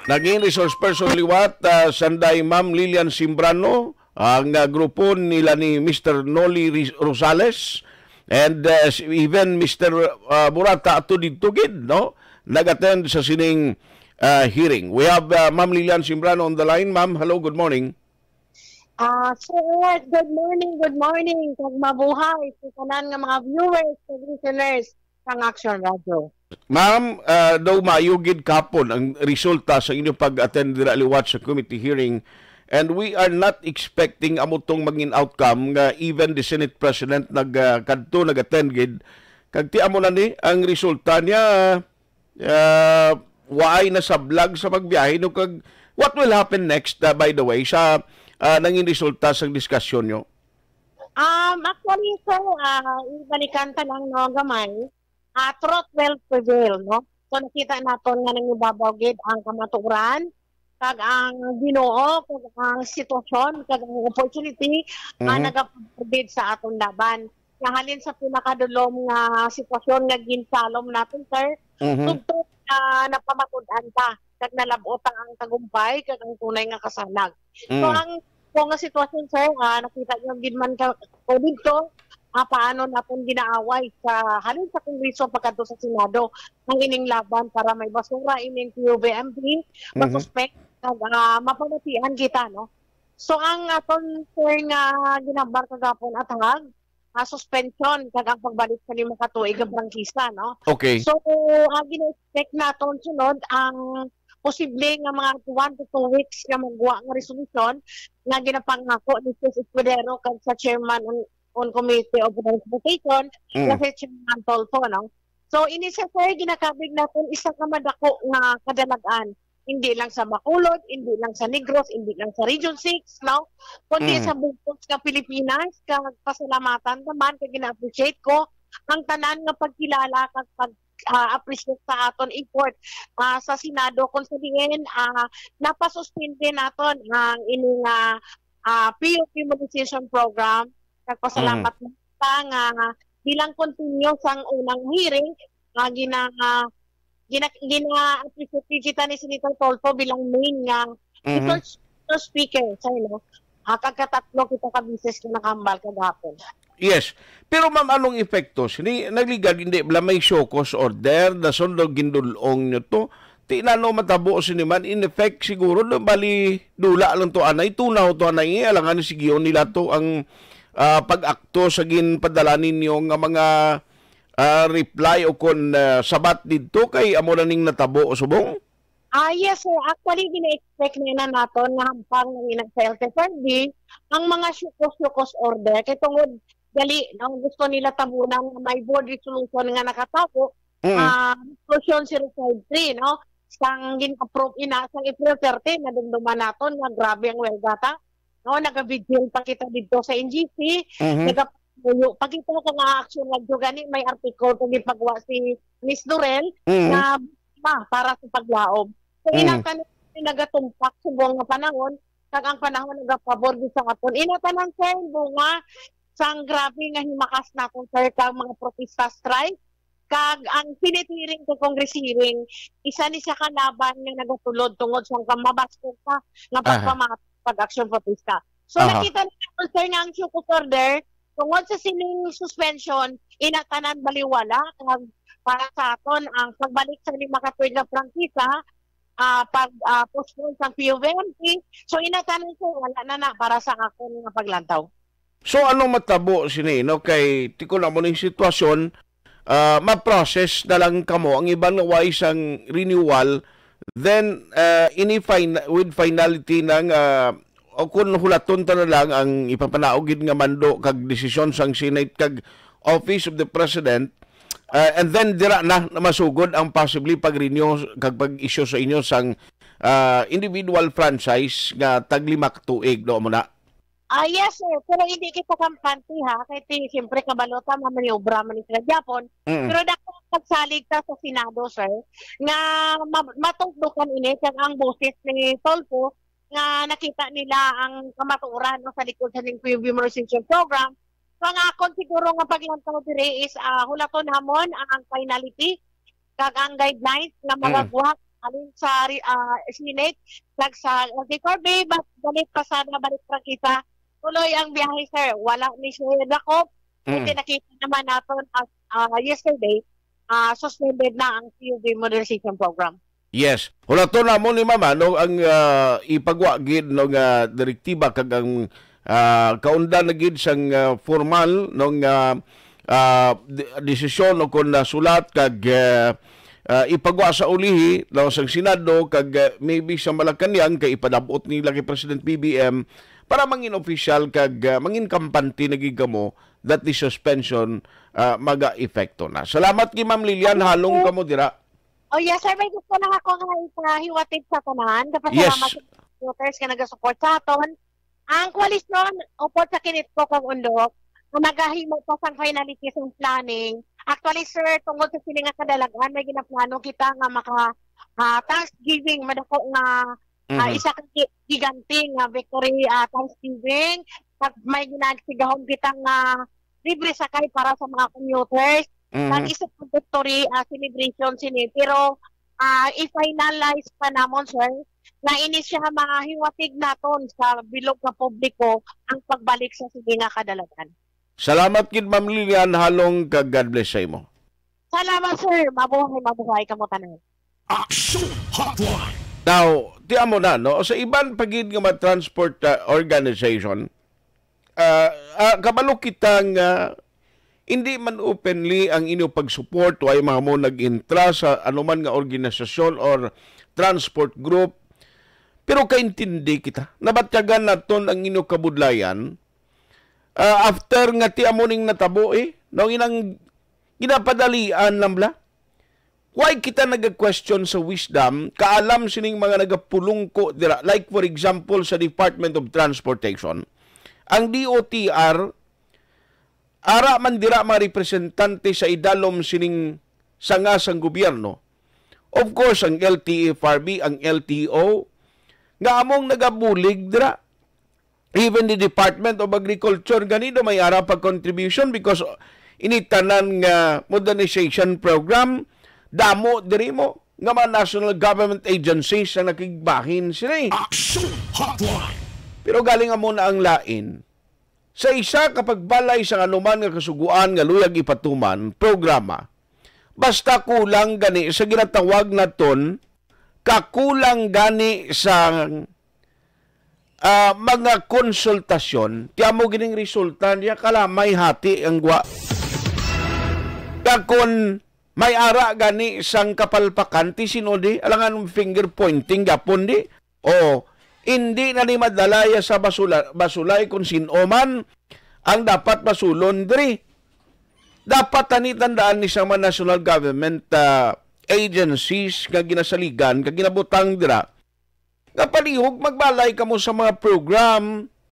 Naging resource person liwat sanday Ma'am Lilian Simbrano, ang grupo nila ni Mr. Noli Rosales, and even Mr. Murata Atudid-Tugid, no? Nag-attend sa sining hearing. We have Ma'am Lilian Simbrano on the line. Ma'am, hello, good morning. Sir, good morning, good morning. Kag mabuhay sa tanan nga mga viewers and listeners ng Action Radio. Ma'am, daw mayugid kapon ang resulta sa inyong pag-attend dira liwat sa committee hearing, and we are not expecting amutong maging outcome nga even the Senate President nagkadto nag-attend gid kag ti amo na ni ang resulta niya waay na sa vlog sa pagbiyahe no. Kag what will happen next by the way sa nanging resulta sa diskusyon nyo? Actually, sir, ibalikan ta lang no gamay. Truth will prevail, no? So nakita naton nga nang ibabawgid ang kamaturan, kag ang Ginoo, kag ang sitwasyon, kag ang opportunity nagapabid sa aton laban. Halin sa pinakadulom nga sitwasyon nga ginsalom natin, sir, tugtog napamatud-an ta, kag nalabot ang tagumpay, kag ang tunay nga kasanag. So ang nga sitwasyon, sir, nakita nyo ginman ko dito, paano natin ginaaway sa halin sa Kongreso pagkadto sa Senado ang ining laban para may basura ining QVMP, masuspect, kag mapamatian kita, no? So ang aton, sir, nga ginabar kagapon at hag, suspension kag ang pagbalik sa 5 ka tuig nga prangkisa, no? Okay. So gina-expect naton sunod ang posible nga mga 1 to 2 weeks nga magwa nga resolution nga ginapangako ni Justice Escudero kag sa chairman on Committee of Transportation kasi Chairman Tolfo, no? So ini sa sir ginakabig natin isa ka madako nga kadalagan, hindi lang sa Bacolod, hindi lang sa Negros, hindi lang sa Region 6, no? Kundi sa buong sa Pilipinas. Kag pasalamatan naman kag gina-appreciate ko ang tanan nga pagkilala kag appreciate sa aton effort sa Senado kung sabihin napasuspinde naton ang ining PUP Modernization Program. Kag pasalamat ta nga bilang continuous ang unang hearing gina-appreciate kita ni Senator Tolfo bilang main nga speaker sa kagkatatlo kita ka bises na nakambal kagapon. Yes. Pero ma'am, anong epekto? Nagligad hindi bala may show cause order na sundo gindulong nyo to. Ti na no matabo siniman in effect siguro no bali dula lang to anay tunaw to anay alangan sigiyon nila to ang pag-akto sa ginpadala ninyo nga mga reply o kon sabat dito kay amo na ning natabo o subong? Yes, sir. Actually, gina-expect na naton nga hampang ng sa LTFRB ang mga syukos order. Kaya tungod gali, ang gusto nila tabunan may board resolution nga nakatapo, resolution 053, no? Sang gin-approve ina sang April 30 na dumduman naton nga grabe ang welgata. No, nagabigil pa kita dito sa NGC, nagapuyo pa kita nga action nga gani may article kung ipagwa si Miss Dorel na para sa paglaom. So inatan nagatumpak sa buong nga panahon, kag ang panahon nagapabor sa aton. Inatanan sir bunga sang grabe nga himakas naton sir kag mga protesta strike, kag ang pinitiring ko Congress hearing, isa ni siya kalaban nga nagatulod tungod sa kamabasko ka nga pag-action protesta. So nakita natin sir nga ang syukos order tungod sa sining suspension, inatanan baliwala kag para sa aton ang pagbalik sa 5 ka tuig nga prangkisa, postpone sa PUVMP. So inatanan ko wala na para sa akon nga paglantaw. So anong matabo sinino kay tiko na mo ning sitwasyon, ma-process na lang kamo ang ibang wise ang renewal, then with finality ng o kung hulaton ta na lang ang ipapanaogid nga mando kag desisyon sang Senate kag Office of the President, and then dira na masugod ang possibly pag-renew kag pag-issue sa inyo sang individual franchise nga tag 5 ka tuig do mo na. Yes sir, pero hindi kita kampante ha, kaya siyempre kabalota mamaniobra man sa Japon, pero dako pagsalig ta sa Senado sir, nga matugdukan ini kag ang boses ni Tolfo nga nakita nila ang kamaturan sa likod sa PUP Modernization Program. So ang akon siguro nga paglantaw dire is hulaton hamon ang finality kag ang guidelines nga magagwa halin sa Senate, lag sa LTFRB, balik pa sana, balik pa kita. Tuloy ang biyahe, sir. Wala ni Sir Jacob. Kasi nakita naman natin yesterday, suspended na ang CUV modernization program. Yes. Wala to na mo ni Mama no, ang ipagwagid ng direktiba kag ang kaundan na gid sang formal ng desisyon o kung nasulat kag ipagwa sa ulihi lawas sang Senado kag maybe sa Malacañang kay ipadabot nila kay President BBM para mangin official kag mangin kampante nagigamo that the suspension maga-epekto na. Salamat kay Ma'am Lilian, halong kamo dira. Oh yes, sir. May gusto lang ako nga hiwatid sa tanan. Kapasalamat sa voters ka nag-support sa aton. Ang koalisyon, upod sa kinit ko kong undok, na nagahimo pa sa finalities ng planning. Actually, sir, tungkol sa sila nga kadalagan, may ginaplano kita nga Thanksgiving, madako nga isa kang giganting victory Thanksgiving. May ginagsigahon kita nga libre sakay para sa mga commuters. Nag-isip ng victory celebration sini. Pero i-finalize pa namon, sir, na ini siya mahiwatig naton sa bilog na publiko ang pagbalik sa sige nga kadalagan. Salamat kid Ma'am Lilian, halong kag God bless sa imo. Salamat, sir. Mabuhay kamo tanan. Action Hotline. Now, tiyan mo na, no? Sa iban pagid nga transport organization, kabalo kitang hindi man openly ang inyo pag-support o ay mga mo nag-intra sa anuman nga organisasyon or transport group. Pero kaintindi kita. Nabatyagan naton ang inyo kabudlayan after nga ti amuning natabo no inang ginapadalian lang bla. Why kita nag-question sa wisdom kaalam sining mga nagapulong ko dira, like for example sa Department of Transportation. Ang DOTR ara man dira mga representante sa idalom sining sanga sang gobyerno. Of course, ang LTFRB, ang LTO, nga among nagabulig dira. Even the Department of Agriculture, ganido may ara pag contribution because initanan nga modernization program, damo diri mo, nga mga national government agencies na nakigbahin sila. Action Hotline. Pero galing amo na ang lain. Sa isa kapag balay sa anuman nga kasuguan nga luyag ipatuman, programa, basta kulang gani sa ginatawag naton, kakulang gani sa mga konsultasyon, tiyan mo gining resulta niya kalamay hati ang gwa. Kakon may ara gani sang kapalpakan, ti sinodi, alangan finger pointing gapon di, o hindi na ni madalaya sa basulay kung sinoman ang dapat basulon diri. Dapat tandaan ni sa mga national government agencies nga ginasaligan, nga ginabutang dira, nga palihog magbalay ka mo sa mga program,